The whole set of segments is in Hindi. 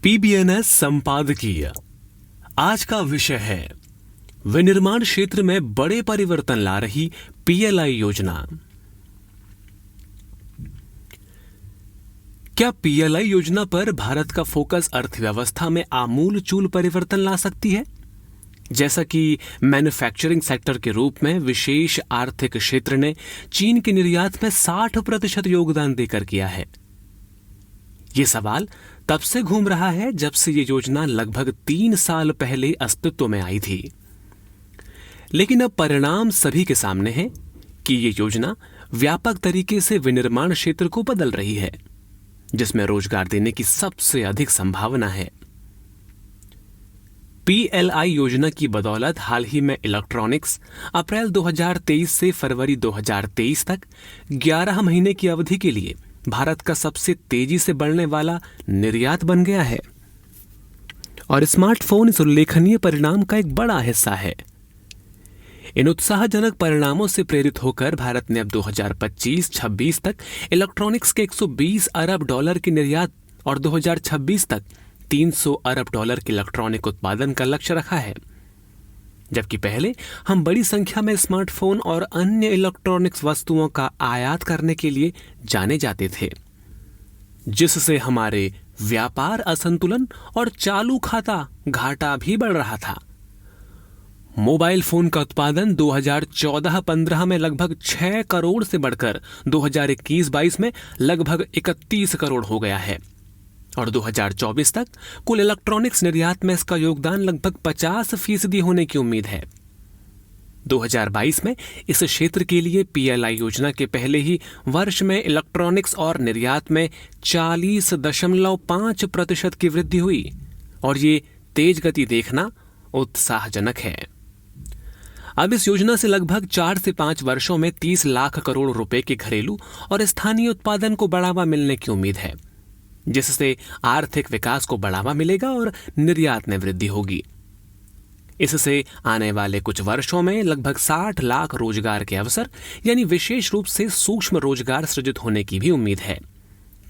पीबीएनएस संपादकीय। आज का विषय है विनिर्माण क्षेत्र में बड़े परिवर्तन ला रही पीएलआई योजना। क्या पीएलआई योजना पर भारत का फोकस अर्थव्यवस्था में आमूलचूल परिवर्तन ला सकती है? जैसा कि मैन्युफैक्चरिंग सेक्टर के रूप में विशेष आर्थिक क्षेत्र ने चीन के निर्यात में 60% योगदान देकर किया है। ये सवाल तब से घूम रहा है जब से ये योजना लगभग 3 साल पहले अस्तित्व में आई थी। लेकिन अब परिणाम सभी के सामने है कि ये योजना व्यापक तरीके से विनिर्माण क्षेत्र को बदल रही है, जिसमें रोजगार देने की सबसे अधिक संभावना है। पीएलआई योजना की बदौलत हाल ही में इलेक्ट्रॉनिक्स अप्रैल 2023 से फरवरी 2023 तक 11 महीने की अवधि के लिए भारत का सबसे तेजी से बढ़ने वाला निर्यात बन गया है और स्मार्टफोन इस उल्लेखनीय परिणाम का एक बड़ा हिस्सा है। इन उत्साहजनक परिणामों से प्रेरित होकर भारत ने अब 2025-26 तक इलेक्ट्रॉनिक्स के 120 अरब डॉलर के निर्यात और 2026 तक 300 अरब डॉलर के इलेक्ट्रॉनिक उत्पादन का लक्ष्य रखा है, जबकि पहले हम बड़ी संख्या में स्मार्टफोन और अन्य इलेक्ट्रॉनिक्स वस्तुओं का आयात करने के लिए जाने जाते थे, जिससे हमारे व्यापार असंतुलन और चालू खाता घाटा भी बढ़ रहा था। मोबाइल फोन का उत्पादन 2014-15 में लगभग 6 करोड़ से बढ़कर 2021-22 में लगभग 31 करोड़ हो गया है और 2024 तक कुल इलेक्ट्रॉनिक्स निर्यात में इसका योगदान लगभग 50% होने की उम्मीद है। 2022 में इस क्षेत्र के लिए पीएलआई योजना के पहले ही वर्ष में इलेक्ट्रॉनिक्स और निर्यात में 40.5% की वृद्धि हुई और ये तेज गति देखना उत्साहजनक है। अब इस योजना से लगभग 4 से 5 वर्षों में 30 लाख करोड़ रुपए के घरेलू और स्थानीय उत्पादन को बढ़ावा मिलने की उम्मीद है, जिससे आर्थिक विकास को बढ़ावा मिलेगा और निर्यात में वृद्धि होगी। इससे आने वाले कुछ वर्षों में लगभग 60 लाख रोजगार के अवसर यानी विशेष रूप से सूक्ष्म रोजगार सृजित होने की भी उम्मीद है,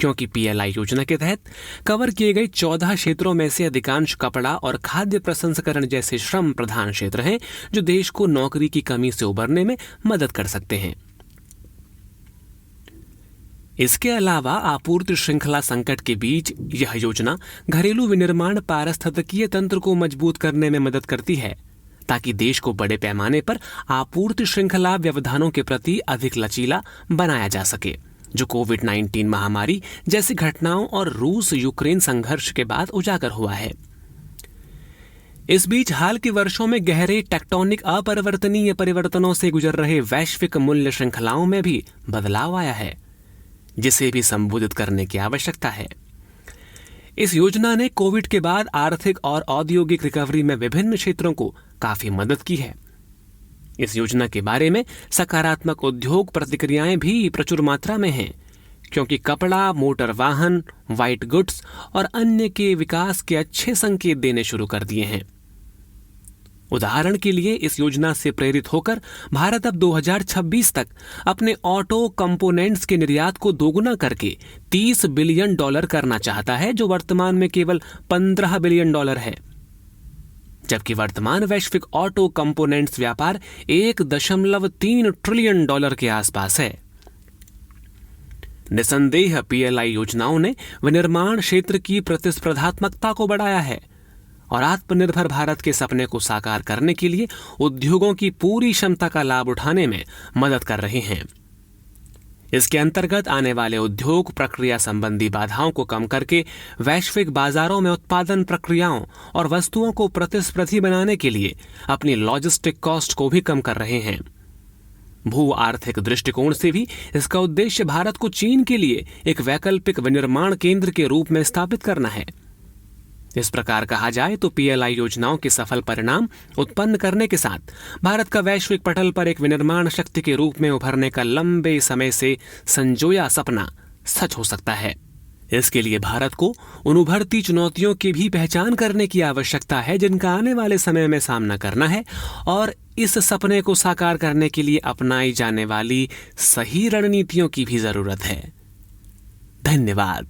क्योंकि पीएलआई योजना के तहत कवर किए गए 14 क्षेत्रों में से अधिकांश कपड़ा और खाद्य प्रसंस्करण जैसे श्रम प्रधान क्षेत्र हैं, जो देश को नौकरी की कमी से उबरने में मदद कर सकते हैं। इसके अलावा आपूर्ति श्रृंखला संकट के बीच यह योजना घरेलू विनिर्माण पारिस्थितिकीय तंत्र को मजबूत करने में मदद करती है, ताकि देश को बड़े पैमाने पर आपूर्ति श्रृंखला व्यवधानों के प्रति अधिक लचीला बनाया जा सके, जो कोविड-19 महामारी जैसी घटनाओं और रूस यूक्रेन संघर्ष के बाद उजागर हुआ है। इस बीच हाल के वर्षों में गहरे टेक्टोनिक अपरिवर्तनीय परिवर्तनों से गुजर रहे वैश्विक मूल्य श्रृंखलाओं में भी बदलाव आया है, जिसे भी संबोधित करने की आवश्यकता है। इस योजना ने कोविड के बाद आर्थिक और औद्योगिक रिकवरी में विभिन्न क्षेत्रों को काफी मदद की है। इस योजना के बारे में सकारात्मक उद्योग प्रतिक्रियाएं भी प्रचुर मात्रा में हैं, क्योंकि कपड़ा, मोटर वाहन, व्हाइट गुड्स और अन्य के विकास के अच्छे संकेत देने शुरू कर दिए हैं। उदाहरण के लिए इस योजना से प्रेरित होकर भारत अब 2026 तक अपने ऑटो कंपोनेंट्स के निर्यात को दोगुना करके $30 बिलियन करना चाहता है, जो वर्तमान में केवल $15 बिलियन है, जबकि वर्तमान वैश्विक ऑटो कंपोनेंट्स व्यापार $1.3 ट्रिलियन के आसपास है। निसंदेह पीएलआई योजनाओं ने विनिर्माण क्षेत्र की प्रतिस्पर्धात्मकता को बढ़ाया है और आत्मनिर्भर भारत के सपने को साकार करने के लिए उद्योगों की पूरी क्षमता का लाभ उठाने में मदद कर रहे हैं। इसके अंतर्गत आने वाले उद्योग प्रक्रिया संबंधी बाधाओं को कम करके वैश्विक बाजारों में उत्पादन प्रक्रियाओं और वस्तुओं को प्रतिस्पर्धी बनाने के लिए अपनी लॉजिस्टिक कॉस्ट को भी कम कर रहे हैं। भू आर्थिक दृष्टिकोण से भी इसका उद्देश्य भारत को चीन के लिए एक वैकल्पिक विनिर्माण केंद्र के रूप में स्थापित करना है। इस प्रकार कहा जाए तो पीएलआई योजनाओं के सफल परिणाम उत्पन्न करने के साथ भारत का वैश्विक पटल पर एक विनिर्माण शक्ति के रूप में उभरने का लंबे समय से संजोया सपना सच हो सकता है। इसके लिए भारत को उन उभरती चुनौतियों की भी पहचान करने की आवश्यकता है, जिनका आने वाले समय में सामना करना है, और इस सपने को साकार करने के लिए अपनाई जाने वाली सही रणनीतियों की भी जरूरत है। धन्यवाद।